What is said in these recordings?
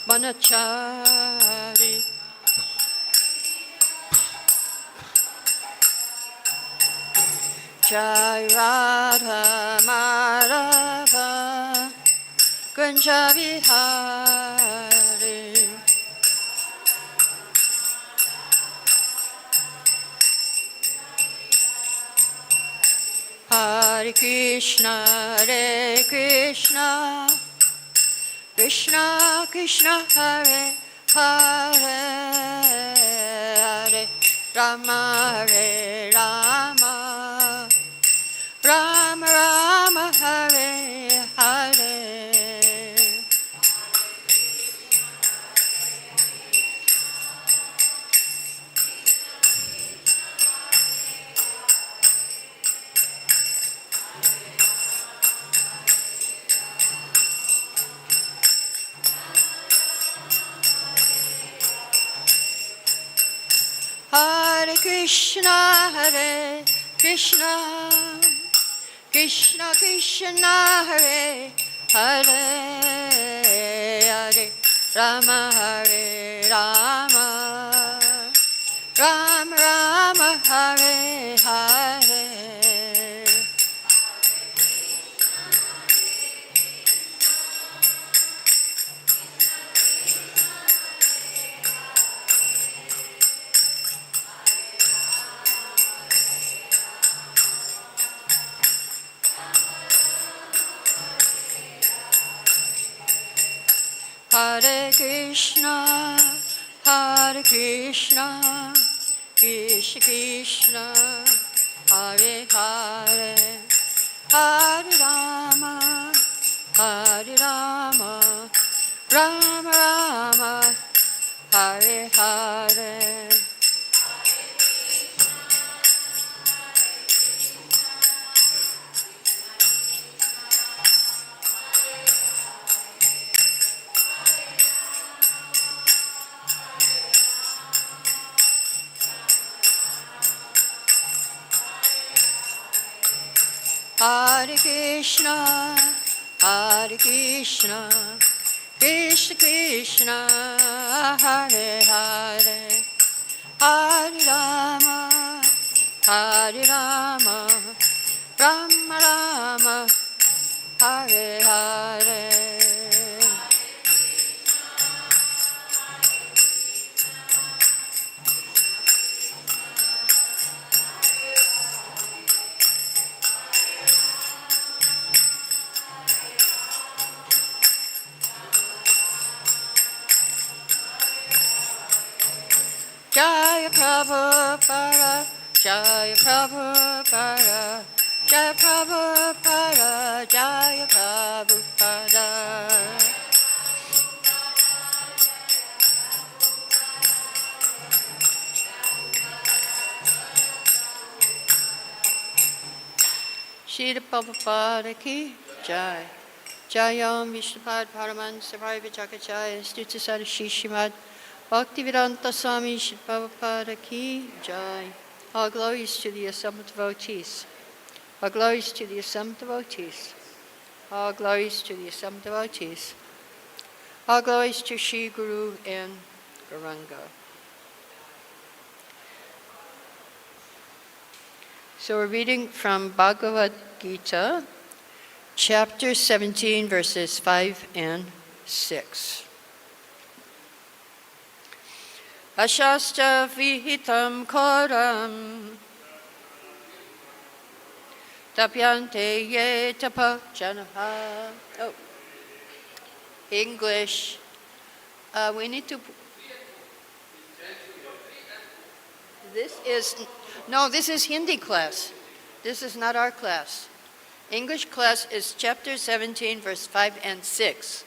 Manachari Jai Radha Madhava Kunja Vihari Hare Krishna Krishna Krishna Hare Hare Hare Rama Hare Rama Rama Rama Hare Hare Hare Krishna Krishna Krishna Hare Hare Hare Rama Hare Rama Rama Rama Hare Hare Hare Krishna Krishna Krishna Hare Hare Hare Rama Rama Rama Hare Hare Hare Krishna Krishna Krishna Hare Hare Hare Rama Rama Rama Hare Hare Jaya Prabhupada, Jaya Prabhupada, Jaya Prabhupada, Jaya Prabhupada. Srila Prabhupada ki Jai. Jayam Vishnupad Paraman Sarvaiva Jakachaya Stuta Sadashi Shrimad Bhaktivedanta Swami Srila Prabhupada ki Jai. All glories to the assembled devotees. All glories to the assembled devotees. All glories to the assembled devotees. All glories to Shri Guru and Gauranga. So we're reading from Bhagavad Gita, chapter 17, verses 5 and 6. Aśāstra-vihitaṁ ghoraṁ tapyante ye tapo janāḥ. Oh, English. We need to. This is Hindi class. This is not our class. English class is chapter 17, verse 5 and 6.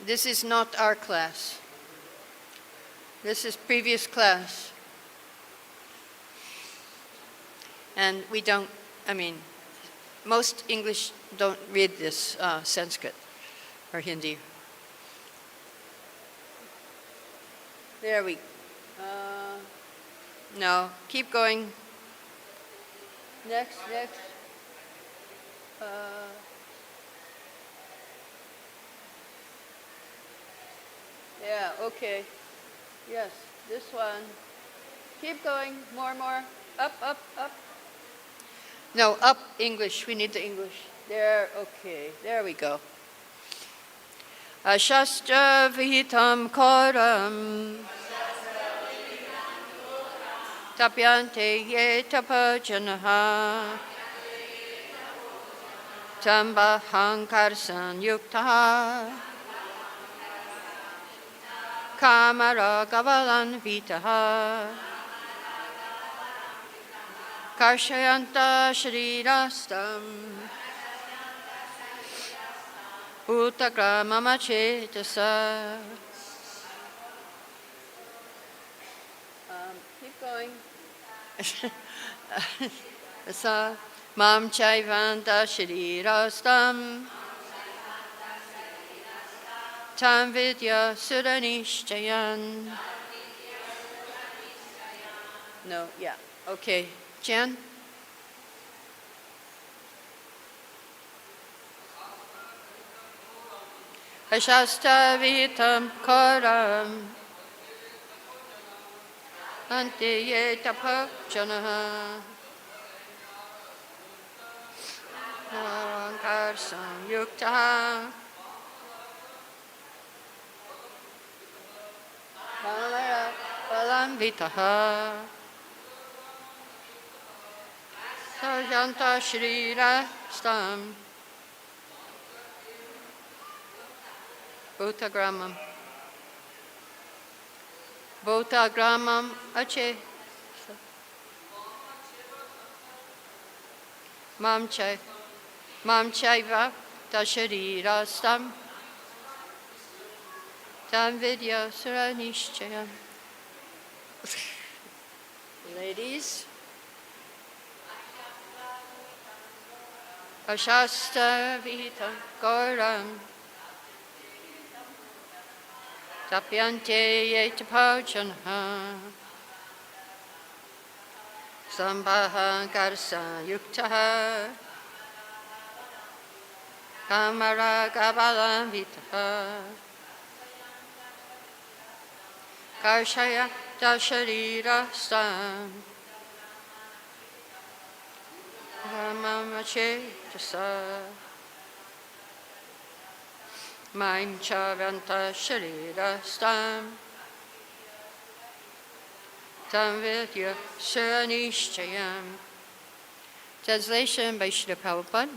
This is not our class. This is previous class. And we don't, most English don't read this Sanskrit or Hindi. There we no, keep going. Next. Yeah, okay. Yes, this one. Keep going, more. Up. No, up, English. We need the English. There, okay. There we go. Aśāstra-vihitaṁ ghoraṁ tapyante ye tapo janāḥ dambhāhaṅkāra-saṁyuktāḥ kāma-rāga-balānvitāḥ karṣayantaḥ śarīra-stham bhūta-grāmam acetasaḥ. Keep going. Mam caivāntaḥ śarīra-stham tam viddhy aśura-niścayān. No, yeah, okay. Jan? aśāstra-vihitaṁ ghoram ante tapo janāḥ ahaṅkāra-saṁyuktāḥ kāma-rāga-balānvitāḥ karṣayantaḥ śarīra-stham bhūta-grāmam acetasaḥ mam caivāntaḥ śarīra-stham tam viddhy āsura-niścayān. Ladies, aśāstra-vihitaṁ ghoram tapyante tapo janāḥ dambhāhaṅkāra-saṁyuktāḥ kāma-rāga-balānvitāḥ karṣayantaḥ śarīra-stham acetasaḥ mam caivāntaḥ śarīra-stham tam viddhy āsura-niścayān. Translation by Srila Prabhupada.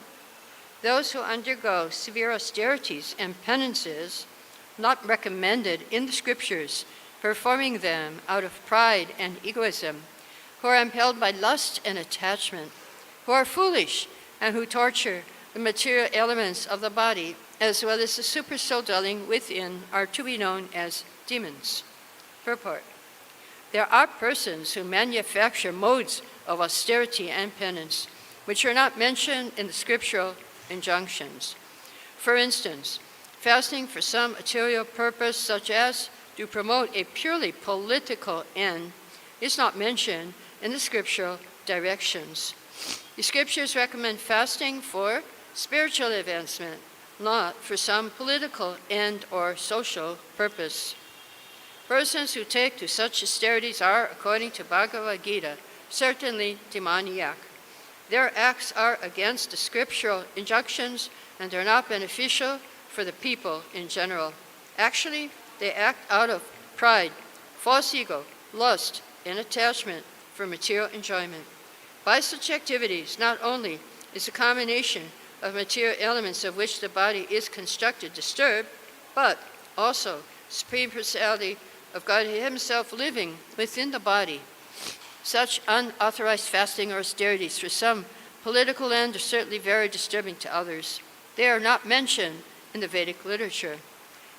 Those who undergo severe austerities and penances not recommended in the scriptures, performing them out of pride and egoism, who are impelled by lust and attachment, who are foolish and who torture the material elements of the body, as well as the super soul dwelling within, are to be known as demons. Purport. There are persons who manufacture modes of austerity and penance, which are not mentioned in the scriptural injunctions. For instance, fasting for some material purpose, such as to promote a purely political end, is not mentioned in the scriptural directions. The scriptures recommend fasting for spiritual advancement, not for some political end or social purpose. Persons who take to such austerities are, according to Bhagavad Gita, certainly demoniac. Their acts are against the scriptural injunctions and are not beneficial for the people in general. Actually, they act out of pride, false ego, lust, and attachment for material enjoyment. By such activities, not only is the combination of material elements of which the body is constructed disturbed, but also Supreme Personality of God Himself living within the body. Such unauthorized fasting or austerities for some political end are certainly very disturbing to others. They are not mentioned in the Vedic literature.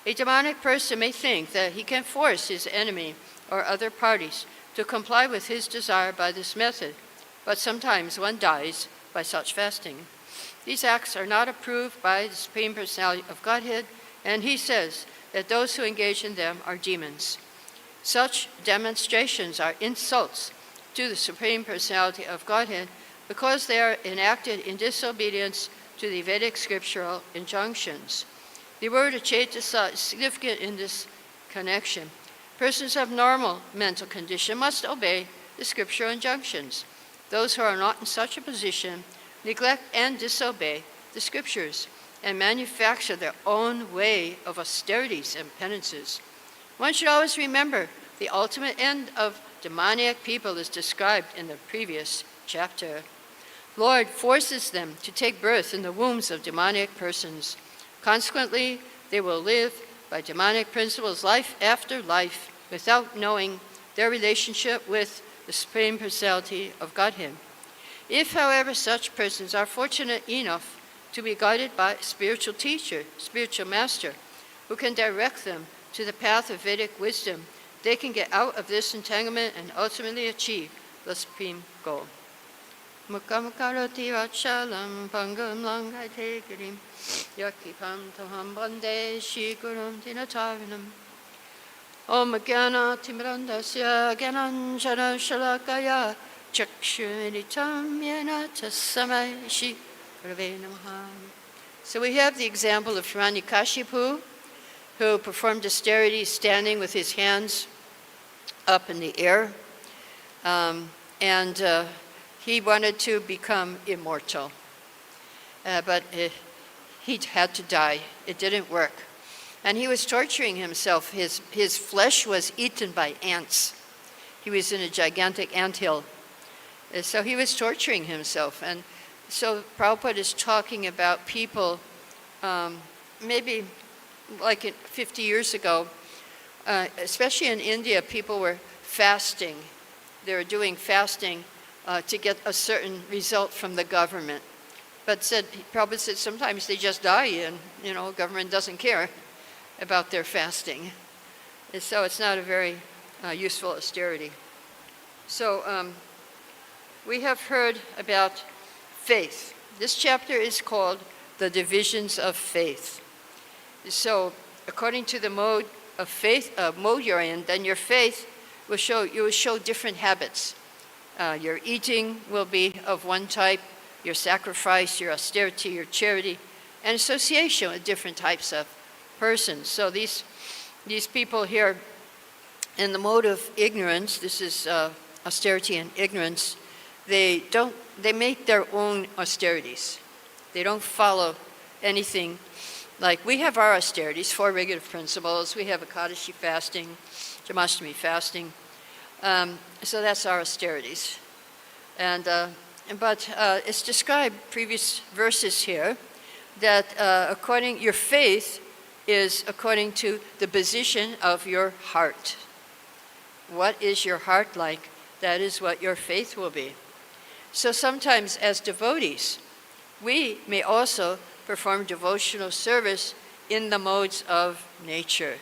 A demonic person may think that he can force his enemy or other parties to comply with his desire by this method, but sometimes one dies by such fasting. These acts are not approved by the Supreme Personality of Godhead, and he says that those who engage in them are demons. Such demonstrations are insults to the Supreme Personality of Godhead because they are enacted in disobedience to the Vedic scriptural injunctions. The word acetasaḥ is significant in this connection. Persons of normal mental condition must obey the scriptural injunctions. Those who are not in such a position neglect and disobey the scriptures and manufacture their own way of austerities and penances. One should always remember the ultimate end of demoniac people is described in the previous chapter. Lord forces them to take birth in the wombs of demoniac persons. Consequently, they will live by demonic principles life after life without knowing their relationship with the Supreme Personality of Godhead. If, however, such persons are fortunate enough to be guided by a spiritual teacher, spiritual master, who can direct them to the path of Vedic wisdom, they can get out of this entanglement and ultimately achieve the supreme goal. Mukam karoti vachalam pangam langai tegirim yakipam taham bande shiguram dinatarinam Om Gyana Timrandasya Gyananjana Shalakaya Chakshuritam Yena Tasamai Shi Rave Namaha. So we have the example of Hiranyakashipu, who performed austerities standing with his hands up in the air. He wanted to become immortal. But he had to die. It didn't work. And he was torturing himself. His flesh was eaten by ants. He was in a gigantic anthill. So he was torturing himself. And so Prabhupada is talking about people, maybe like 50 years ago, especially in India, people were fasting. They were doing fasting to get a certain result from the government. But Prabhupada said sometimes they just die and, government doesn't care about their fasting. And so it's not a very useful austerity. So we have heard about faith. This chapter is called The Divisions of Faith. So according to the mode of faith, mode you're in, then your faith will show different habits. Your eating will be of one type, your sacrifice, your austerity, your charity, and association with different types of persons. So these people here in the mode of ignorance, this is austerity and ignorance, they make their own austerities. They don't follow anything. Like we have our austerities, 4 regular principles. We have Ekadashi fasting, Jamashtami fasting. So that's our austerities. But it's described, previous verses here, that your faith is according to the position of your heart. What is your heart like? That is what your faith will be. So sometimes as devotees, we may also perform devotional service in the modes of nature.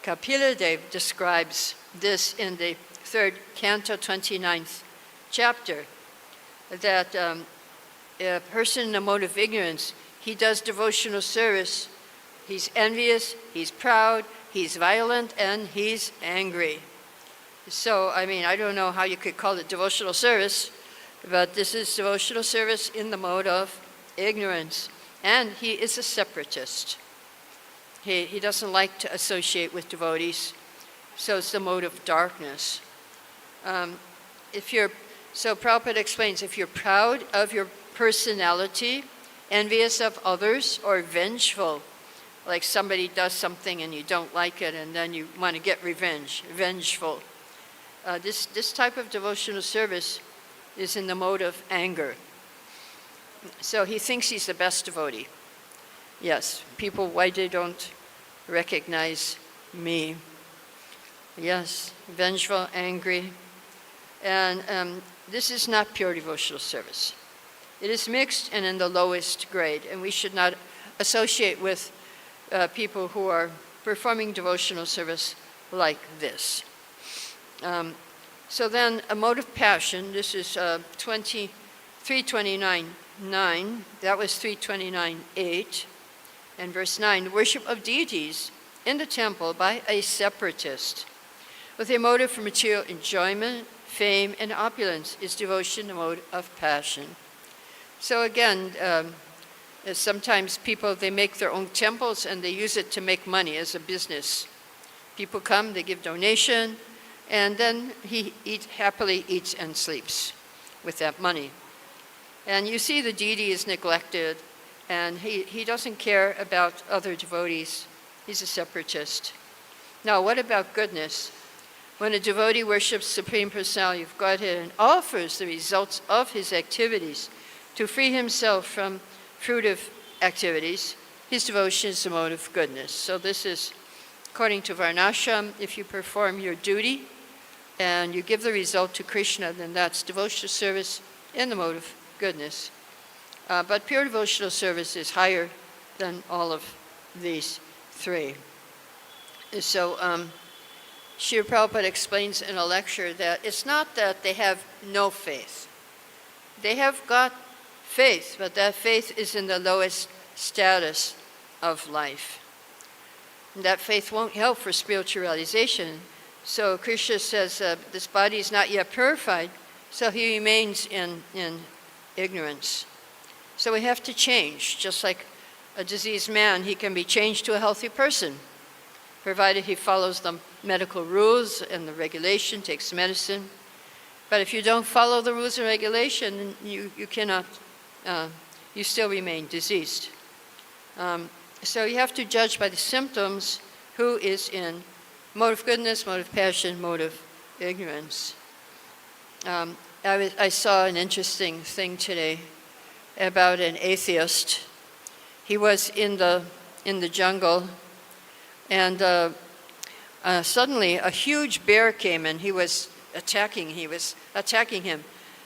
Kapila Dev describes this in the 3rd canto, 29th chapter, that a person in the mode of ignorance, he does devotional service. He's envious, he's proud, he's violent, and he's angry. So, I don't know how you could call it devotional service, but this is devotional service in the mode of ignorance. And he is a separatist. He doesn't like to associate with devotees, so it's the mode of darkness. So Prabhupada explains, if you're proud of your personality, envious of others, or vengeful, like somebody does something and you don't like it and then you want to get revenge, vengeful. This type of devotional service is in the mode of anger. So he thinks he's the best devotee. Yes, people, why they don't recognize me? Yes, vengeful, angry. And this is not pure devotional service. It is mixed and in the lowest grade, and we should not associate with people who are performing devotional service like this. So then a mode of passion, this is 329.9, that was 329.8, and verse 9, the worship of deities in the temple by a separatist with a motive for material enjoyment, fame, and opulence is devotion, the mode of passion. So again, sometimes people, they make their own temples and they use it to make money as a business. People come, they give donation, and then he happily eats and sleeps with that money. And you see the deity is neglected, and he doesn't care about other devotees. He's a separatist. Now, what about goodness? When a devotee worships Supreme Personality of Godhead and offers the results of his activities to free himself from fruitive activities, his devotion is the mode of goodness. So this is, according to Varnashram, if you perform your duty and you give the result to Krishna, then that's devotional service in the mode of goodness. But pure devotional service is higher than all of these three. So Srila Prabhupada explains in a lecture that it's not that they have no faith. They have got faith, but that faith is in the lowest status of life. And that faith won't help for spiritual realization. So Krishna says this body is not yet purified, so he remains in ignorance. So we have to change. Just like a diseased man, he can be changed to a healthy person, provided he follows the medical rules and the regulation, takes medicine. But if you don't follow the rules and regulation, you cannot, you still remain diseased. So you have to judge by the symptoms who is in mode of goodness, mode of passion, mode of ignorance. I saw an interesting thing today about an atheist. He was in the jungle, and suddenly a huge bear came and he was attacking him.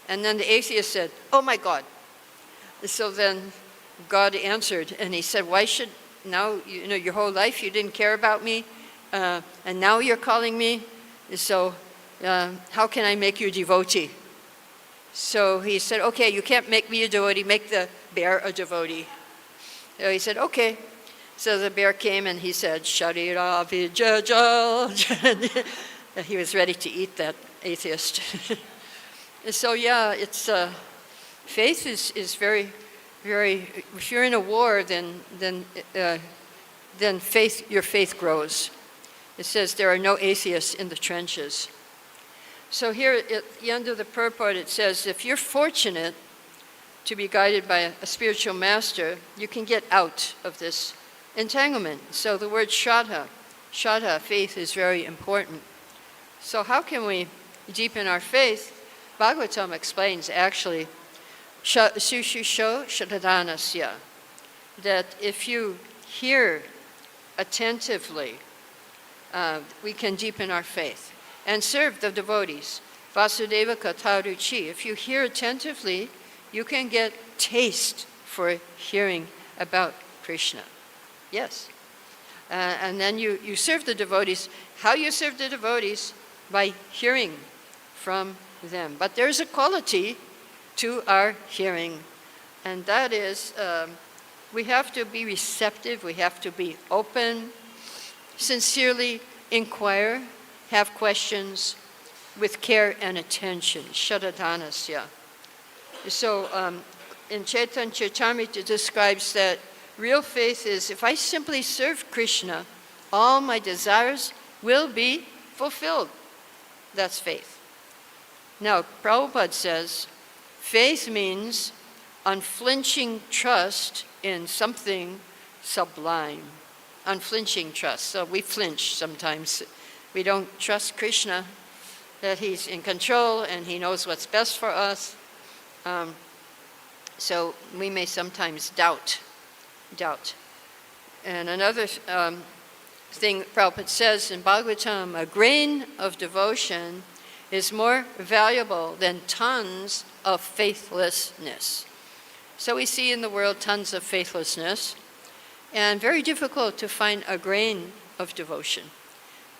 And then the atheist said, "Oh my God." So then God answered, and he said, "Why should now, your whole life you didn't care about me, and now you're calling me, so how can I make you a devotee?" So he said, "Okay, you can't make me a devotee, make the bear a devotee." So he said, "Okay." So the bear came and he said, "Śarīra-sthaṁ." He was ready to eat that atheist. So yeah, it's faith is very, very. If you're in a war, then your faith grows. It says there are no atheists in the trenches. So here at the end of the purport, it says, if you're fortunate to be guided by a spiritual master, you can get out of this entanglement. So the word shraddha, faith, is very important. So how can we deepen our faith? Bhagavatam explains actually, sushusho shraddhanasya, that if you hear attentively, we can deepen our faith and serve the devotees. Vasudeva kataruchi. If you hear attentively, you can get taste for hearing about Krishna. Yes. And then you serve the devotees. How you serve the devotees? By hearing from them. But there's a quality to our hearing, and that is we have to be receptive, we have to be open, sincerely inquire, have questions with care and attention. Shraddhanasya. So in Chaitanya Charitamrita it describes that real faith is, if I simply serve Krishna, all my desires will be fulfilled. That's faith. Now, Prabhupada says, faith means unflinching trust in something sublime. Unflinching trust. So we flinch sometimes. We don't trust Krishna, that he's in control and he knows what's best for us. So we may sometimes doubt. And another thing Prabhupada says in Bhagavatam, a grain of devotion is more valuable than tons of faithlessness. So we see in the world tons of faithlessness, and very difficult to find a grain of devotion.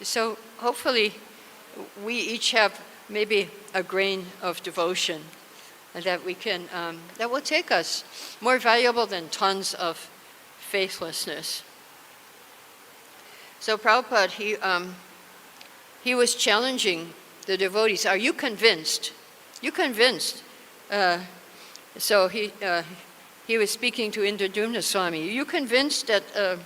So hopefully we each have maybe a grain of devotion that we can, that will take us more valuable than tons of faithlessness. So Prabhupada, he was challenging the devotees. Are you convinced? You convinced? So he was speaking to Indradumna Swami. Are you convinced that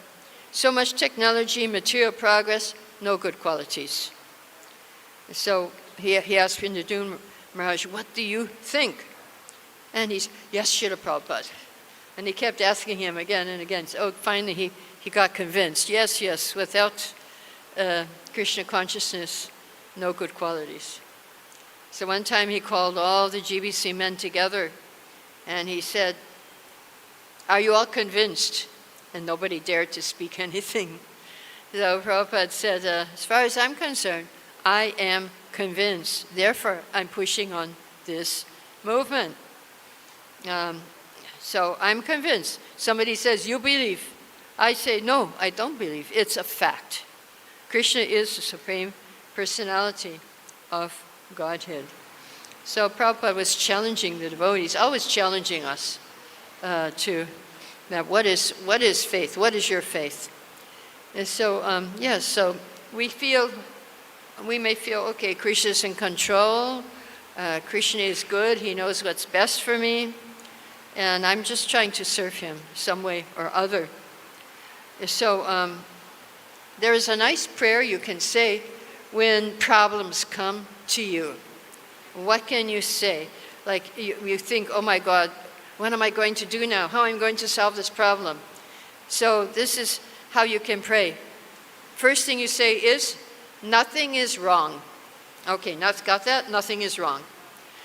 so much technology, material progress no good qualities. So he asked Vrindavan Maharaj, what do you think? And he's, yes, Srila Prabhupada. And he kept asking him again and again. So finally he got convinced, yes, without Krishna consciousness, no good qualities. So one time he called all the GBC men together and he said, are you all convinced? And nobody dared to speak anything. So Prabhupada said, as far as I'm concerned, I am convinced. Therefore, I'm pushing on this movement. So I'm convinced. Somebody says, you believe. I say, no, I don't believe. It's a fact. Krishna is the Supreme Personality of Godhead. So Prabhupada was challenging the devotees, always challenging us to that what is faith? What is your faith? And so, so we may feel, okay, Krishna is in control, Krishna is good, he knows what's best for me, and I'm just trying to serve him some way or other. So there is a nice prayer you can say when problems come to you. What can you say? Like you think, oh my God, what am I going to do now? How am I going to solve this problem? So this is how you can pray. First thing you say is, nothing is wrong. Okay, got that? Nothing is wrong.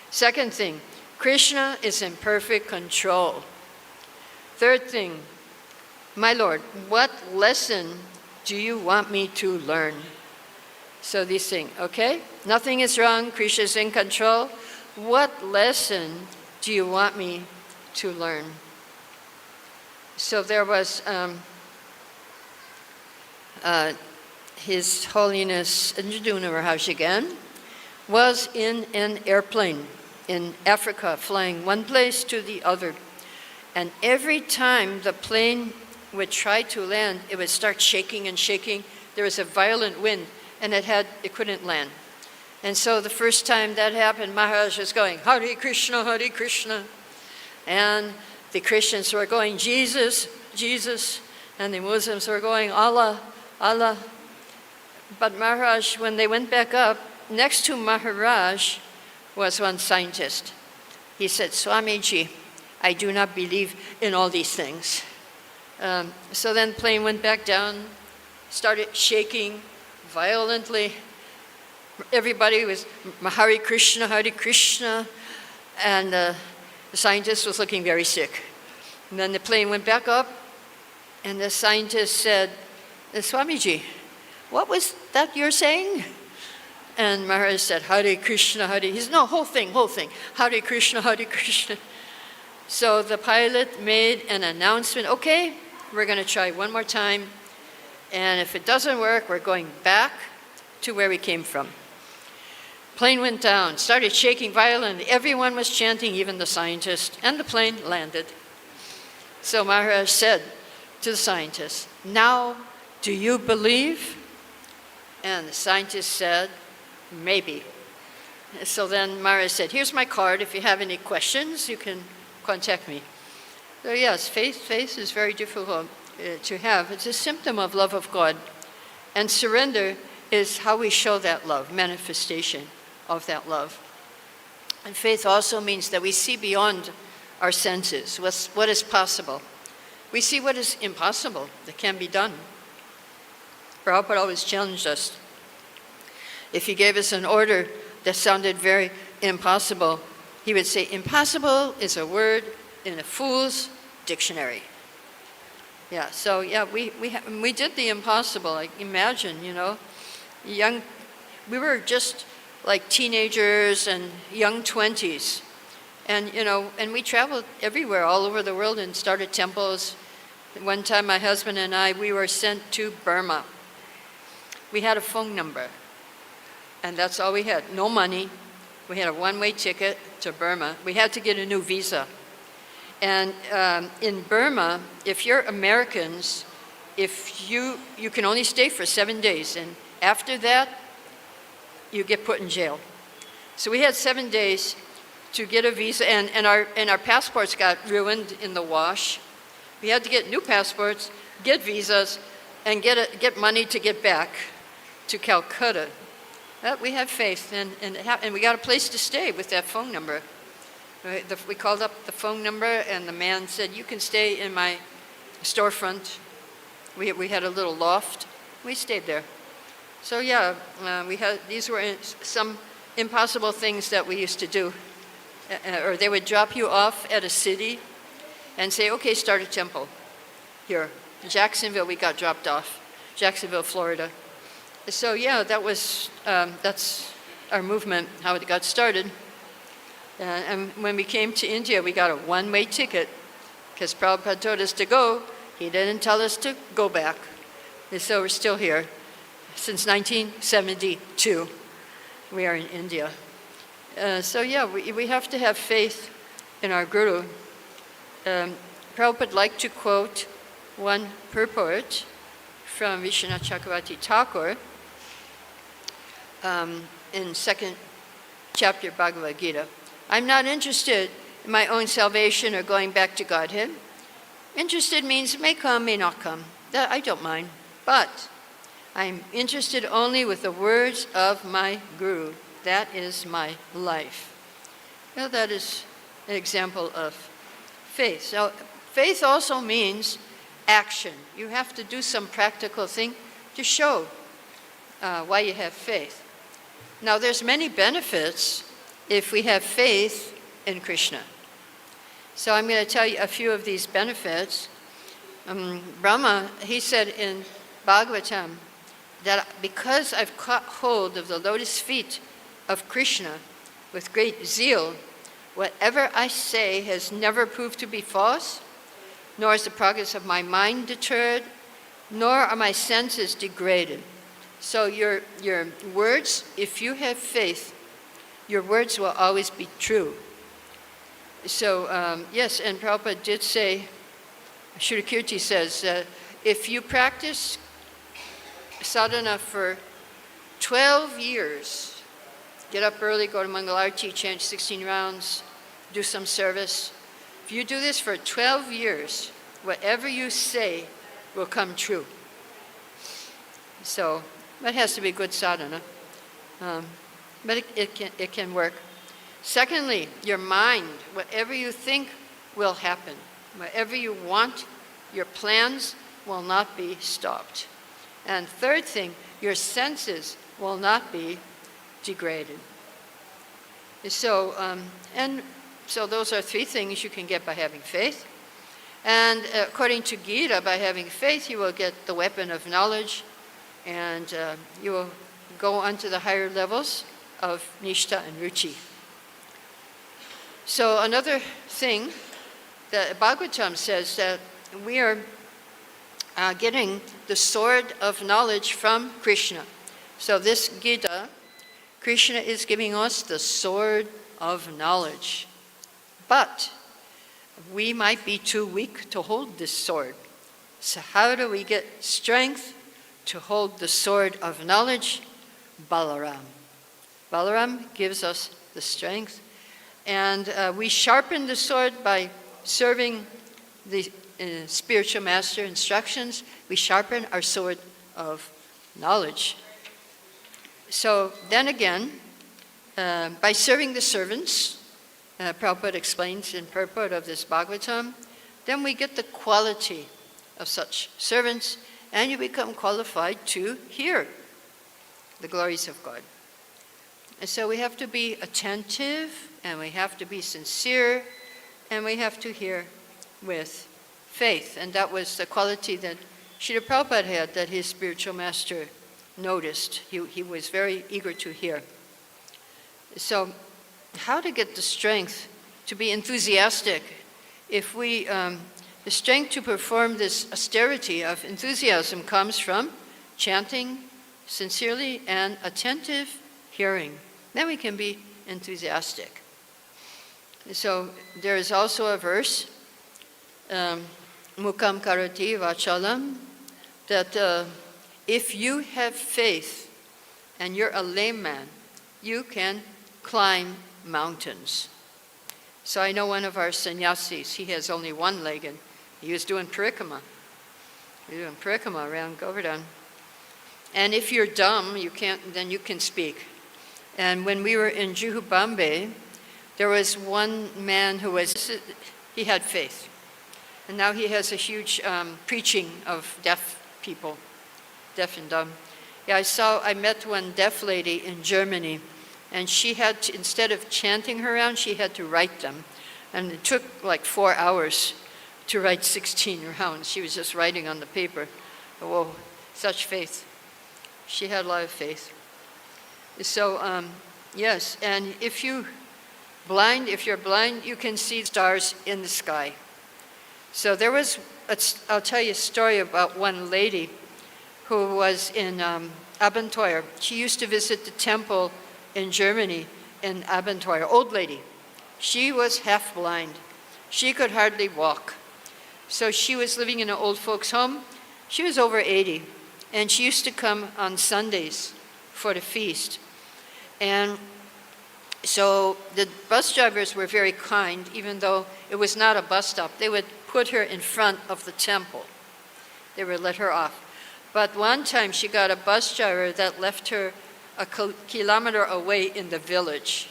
Second thing, Krishna is in perfect control. Third thing, my Lord, what lesson do you want me to learn? So these things, okay? Nothing is wrong, Krishna is in control. What lesson do you want me to learn? So there was His Holiness Indraduna Maharaj again was in an airplane in Africa, flying one place to the other. And every time the plane would try to land, it would start shaking and shaking. There was a violent wind, and it couldn't land. And so the first time that happened, Maharaj was going, Hare Krishna, Hare Krishna. And the Christians were going, Jesus, Jesus. And the Muslims were going, Allah, Allah. But Maharaj, when they went back up, next to Maharaj was one scientist. He said, Swamiji, I do not believe in all these things. So then the plane went back down, started shaking violently. Everybody was Hare Krishna, Hare Krishna, and the scientist was looking very sick. And then the plane went back up, and the scientist said, Swamiji, what was that you're saying? And Maharaj said, Hare Krishna, Hare. He said, no, whole thing. Hare Krishna, Hare Krishna. So the pilot made an announcement, okay, we're going to try one more time. And if it doesn't work, we're going back to where we came from. Plane went down, started shaking violently. Everyone was chanting, even the scientist, and the plane landed. So Maharaj said to the scientist, now, do you believe? And the scientist said, maybe. So then Maharaj said, here's my card. If you have any questions, you can contact me. So yes, faith is very difficult to have. It's a symptom of love of God. And surrender is how we show that love, manifestation of that love. And faith also means that we see beyond our senses, what is possible. We see what is impossible, that can be done. Prabhupada always challenged us. If he gave us an order that sounded very impossible, he would say, impossible is a word in a fool's dictionary. Yeah, so yeah, we did the impossible. Like imagine, we were just like teenagers and young 20s. And, and we traveled everywhere, all over the world, and started temples. One time my husband and I, we were sent to Burma. We had a phone number, and that's all we had. No money. We had a one-way ticket to Burma. We had to get a new visa. And in Burma, if you're Americans, if you can only stay for 7 days, and after that, you get put in jail. So we had 7 days to get a visa, and our passports got ruined in the wash. We had to get new passports, get visas, and get money to get back. to Calcutta. Well, we had faith, and we got a place to stay with that phone number. We called up the phone number, and the man said, "You can stay in my storefront." We had a little loft. We stayed there. So yeah, these were some impossible things that we used to do. Or they would drop you off at a city and say, "Okay, start a temple here." In Jacksonville, we got dropped off. Jacksonville, Florida. So yeah, that's our movement, how it got started. And when we came to India, we got a one-way ticket because Prabhupada told us to go. He didn't tell us to go back. And so we're still here. Since 1972, we are in India. So yeah, we have to have faith in our Guru. Prabhupada liked to quote one purport from Vishwanath Chakravarti Thakur in second chapter Bhagavad Gita. "I'm not interested in my own salvation or going back to Godhead. Interested means it may come, may not come. That I don't mind. But I'm interested only with the words of my Guru. That is my life." Well, that is an example of faith. So faith also means action. You have to do some practical thing to show why you have faith. Now, there's many benefits if we have faith in Krishna. So I'm going to tell you a few of these benefits. Brahma, he said in Bhagavatam that because I've caught hold of the lotus feet of Krishna with great zeal, whatever I say has never proved to be false, nor is the progress of my mind deterred, nor are my senses degraded. So your words, if you have faith, your words will always be true. So yes, and Prabhupada did say, Shuddhakirti says, if you practice sadhana for 12 years, get up early, go to Mangalarti, chant 16 rounds, do some service. If you do this for 12 years, whatever you say will come true. So that has to be good sadhana, but it can work. Secondly, your mind, whatever you think will happen. Whatever you want, your plans will not be stopped. And third thing, your senses will not be degraded. So, so those are three things you can get by having faith. And according to Gita, by having faith, you will get the weapon of knowledge, and you will go on to the higher levels of nishtha and ruchi. So another thing that Bhagavatam says that we are getting the sword of knowledge from Krishna. So this Gita, Krishna is giving us the sword of knowledge. But we might be too weak to hold this sword. So how do we get strength to hold the sword of knowledge? Balaram. Balaram gives us the strength. And we sharpen the sword by serving the spiritual master instructions. We sharpen our sword of knowledge. So then again, by serving the servants, Prabhupada explains in purport of this Bhagavatam, then we get the quality of such servants, and you become qualified to hear the glories of God. And so we have to be attentive, and we have to be sincere, and we have to hear with faith. And that was the quality that Srila Prabhupada had, that his spiritual master noticed. He was very eager to hear. So how to get the strength to be enthusiastic? If we, the strength to perform this austerity of enthusiasm comes from chanting sincerely and attentive hearing. Then we can be enthusiastic. So there is also a verse, mukam karati vachalam, that if you have faith and you're a layman, you can climb mountains. So I know one of our sannyasis, he has only one leg, and he was doing parikrama. He was doing parikrama around Govardhan. And if you're dumb, then you can speak. And when we were in Juhu, Bombay, there was one man he had faith. And now he has a huge preaching of deaf people, deaf and dumb. Yeah, I met one deaf lady in Germany, and she had to, instead of chanting her rounds, she had to write them. And it took like 4 hours to write 16 rounds. She was just writing on the paper. Whoa, such faith. She had a lot of faith. So, yes, and if you're blind, you can see stars in the sky. So I'll tell you a story about one lady who was in Abenteuer. She used to visit the temple in Germany in Abenteuer, old lady. She was half blind. She could hardly walk. So she was living in an old folks' home. She was over 80, and she used to come on Sundays for the feast. And so the bus drivers were very kind, even though it was not a bus stop. They would put her in front of the temple. They would let her off. But one time she got a bus driver that left her a kilometer away in the village,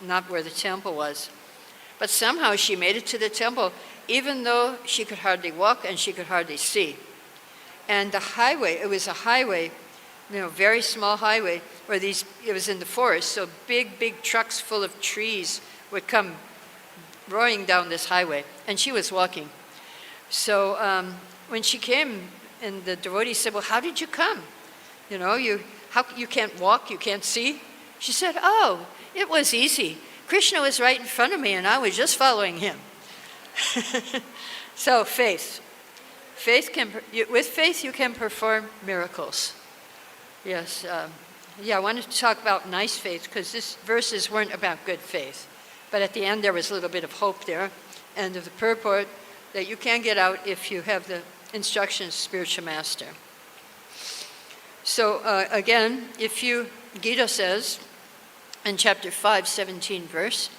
not where the temple was. But somehow she made it to the temple, even though she could hardly walk and she could hardly see. And the highway, it was a highway, very small highway, where it was in the forest, so big trucks full of trees would come roaring down this highway, and she was walking. So when she came, and the devotee said, well, how did you come? You can't walk, you can't see? She said, oh, it was easy. Krishna was right in front of me, and I was just following him. So faith. With faith, you can perform miracles. Yes. I wanted to talk about nice faith, because these verses weren't about good faith. But at the end, there was a little bit of hope there, and of the purport that you can get out if you have the instructions of spiritual master. So again, Gita says in chapter 5, 17 verse,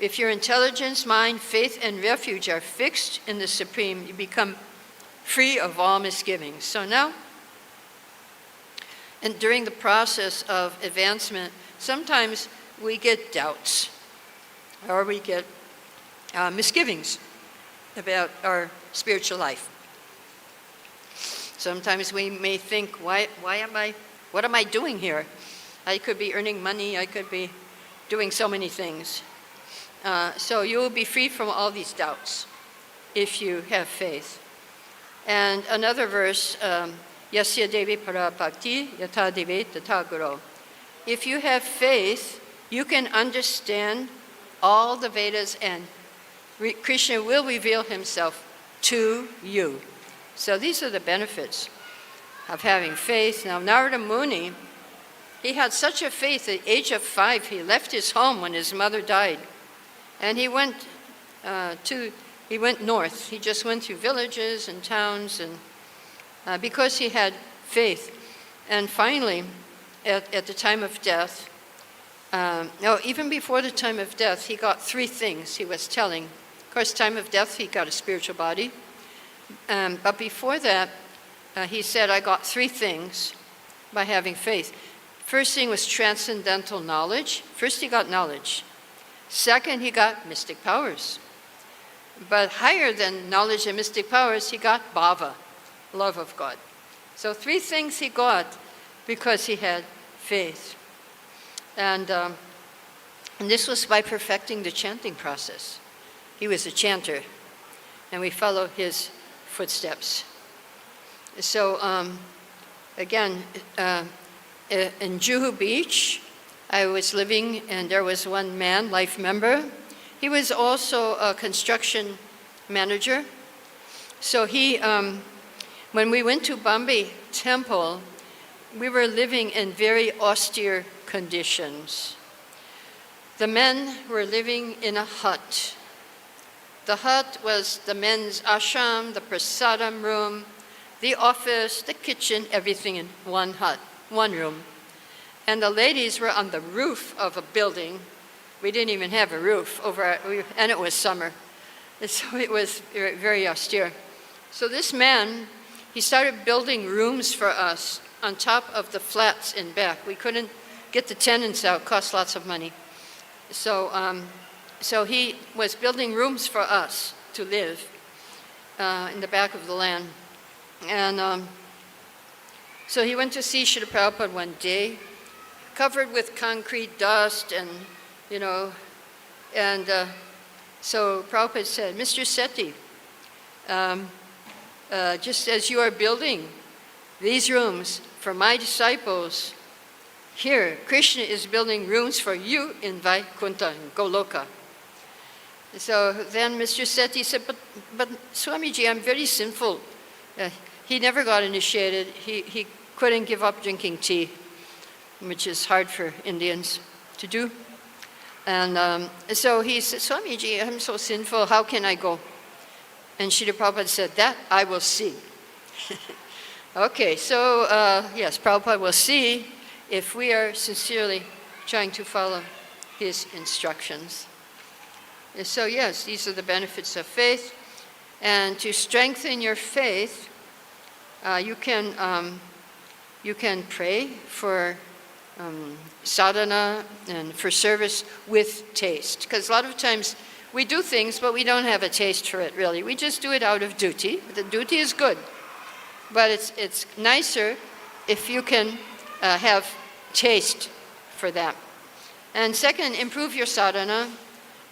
if your intelligence, mind, faith, and refuge are fixed in the Supreme, you become free of all misgivings. So now, and during the process of advancement, sometimes we get doubts, or we get misgivings about our spiritual life. Sometimes we may think, what am I doing here? I could be earning money, I could be doing so many things. So you will be free from all these doubts if you have faith. And another verse, Yasya Devi Para Bhakti Yatha Deve Tata Guru. If you have faith, you can understand all the Vedas, and Krishna will reveal himself to you. So these are the benefits of having faith. Now Narada Muni, he had such a faith at the age of 5, he left his home when his mother died. And he went north. He just went through villages and towns, and because he had faith. And finally, at the time of death, even before the time of death, he got 3 things he was telling. Of course, time of death, he got a spiritual body. But before that, he said, I got 3 things by having faith. First thing was transcendental knowledge. First, he got knowledge. Second, he got mystic powers. But higher than knowledge and mystic powers, he got bhava, love of God. So 3 things he got because he had faith. And this was by perfecting the chanting process. He was a chanter, and we follow his footsteps. So again, in Juhu Beach, I was living, and there was one man, life member. He was also a construction manager. So when we went to Bombay Temple, we were living in very austere conditions. The men were living in a hut. The hut was the men's ashram, the prasadam room, the office, the kitchen, everything in one hut, one room. And the ladies were on the roof of a building. We didn't even have a roof and it was summer. And so it was very, very austere. So this man, he started building rooms for us on top of the flats in back. We couldn't get the tenants out, cost lots of money. So he was building rooms for us to live in the back of the land. And so he went to see Srila Prabhupada one day, covered with concrete dust and, so Prabhupada said, Mr. Sethi, just as you are building these rooms for my disciples, here, Krishna is building rooms for you in Vaikuntha, in Goloka. So then Mr. Sethi said, but Swamiji, I'm very sinful. He never got initiated. He couldn't give up drinking tea, which is hard for Indians to do. And so he said, Swamiji, I'm so sinful, how can I go? And Srila Prabhupada said, that I will see. Okay, so yes, Prabhupada will see if we are sincerely trying to follow his instructions. And so yes, these are the benefits of faith. And to strengthen your faith, you can pray for sadhana and for service with taste. Because a lot of times we do things, but we don't have a taste for it, really. We just do it out of duty. The duty is good. But it's nicer if you can have taste for that. And second, improve your sadhana.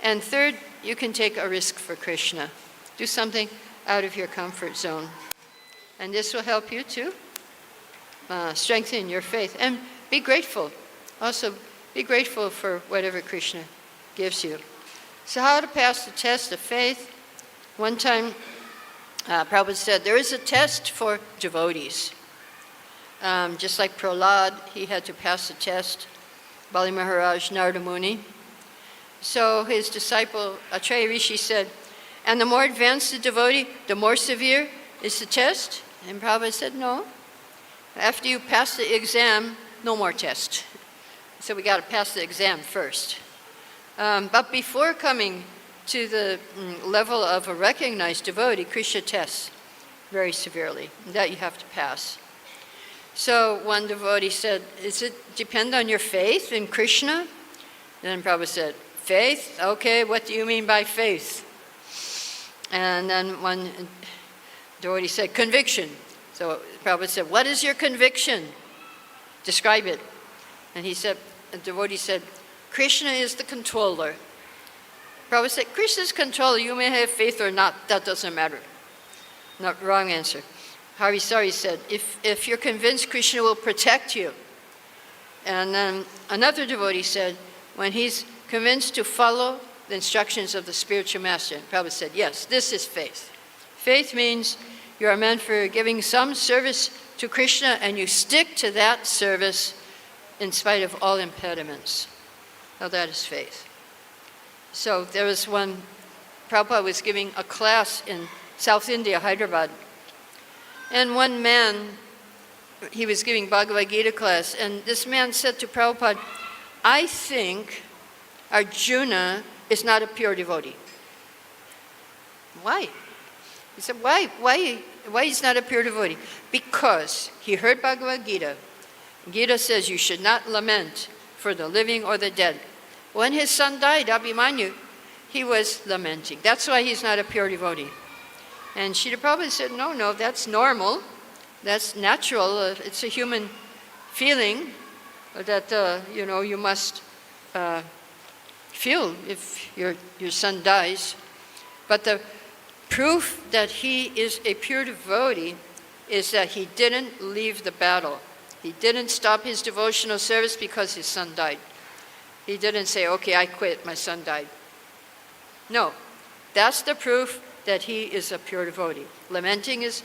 And third, you can take a risk for Krishna. Do something out of your comfort zone. And this will help you to strengthen your faith. And be grateful. Also, be grateful for whatever Krishna gives you. So how to pass the test of faith? One time, Prabhupada said, there is a test for devotees. Just like Prahlad, he had to pass the test. Bali Maharaj, Narada Muni. So his disciple, Acharyya Rishi, said, and the more advanced the devotee, the more severe is the test? And Prabhupada said, no. After you pass the exam, no more test. So we got to pass the exam first. But before coming to the level of a recognized devotee, Krishna tests very severely. That you have to pass. So one devotee said, does it depend on your faith in Krishna? Then Prabhupada said, faith? Okay, what do you mean by faith? And then one devotee said, conviction. So Prabhupada said, what is your conviction? Describe it. And the devotee said, Krishna is the controller. Prabhupada said, Krishna is controller, you may have faith or not, that doesn't matter. Not wrong answer. Harisari said, if you're convinced Krishna will protect you. And then another devotee said, when he's convinced to follow the instructions of the spiritual master, and Prabhupada said, yes, this is faith. Faith means you are meant for giving some service to Krishna and you stick to that service in spite of all impediments. Now that is faith. So there was one, Prabhupada was giving a class in South India, Hyderabad. And one man, he was giving Bhagavad Gita class, and this man said to Prabhupada, I think Arjuna is not a pure devotee. Why? He said, why he's not a pure devotee? Because he heard Bhagavad Gita. Gita says you should not lament for the living or the dead. When his son died, Abhimanyu, he was lamenting. That's why he's not a pure devotee. And Srila Prabhupada said, no, that's normal. That's natural. It's a human feeling that, you must feel if your son dies. But the proof that he is a pure devotee is that he didn't leave the battle. He didn't stop his devotional service because his son died. He didn't say, okay, I quit, my son died. No, that's the proof that he is a pure devotee. Lamenting is,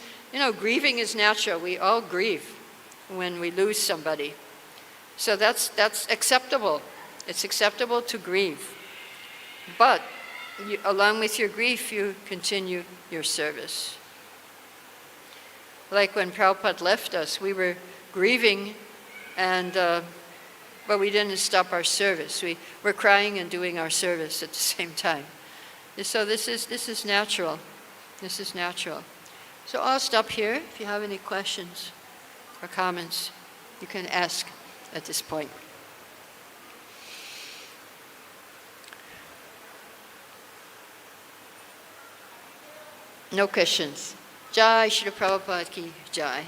grieving is natural. We all grieve when we lose somebody. So that's acceptable. It's acceptable to grieve. But along with your grief, you continue your service. Like when Prabhupada left us, we were grieving, but we didn't stop our service. We were crying and doing our service at the same time. So this is natural. This is natural. So I'll stop here if you have any questions or comments, you can ask at this point. No questions. Jai Shri Prabhupada ki Jai.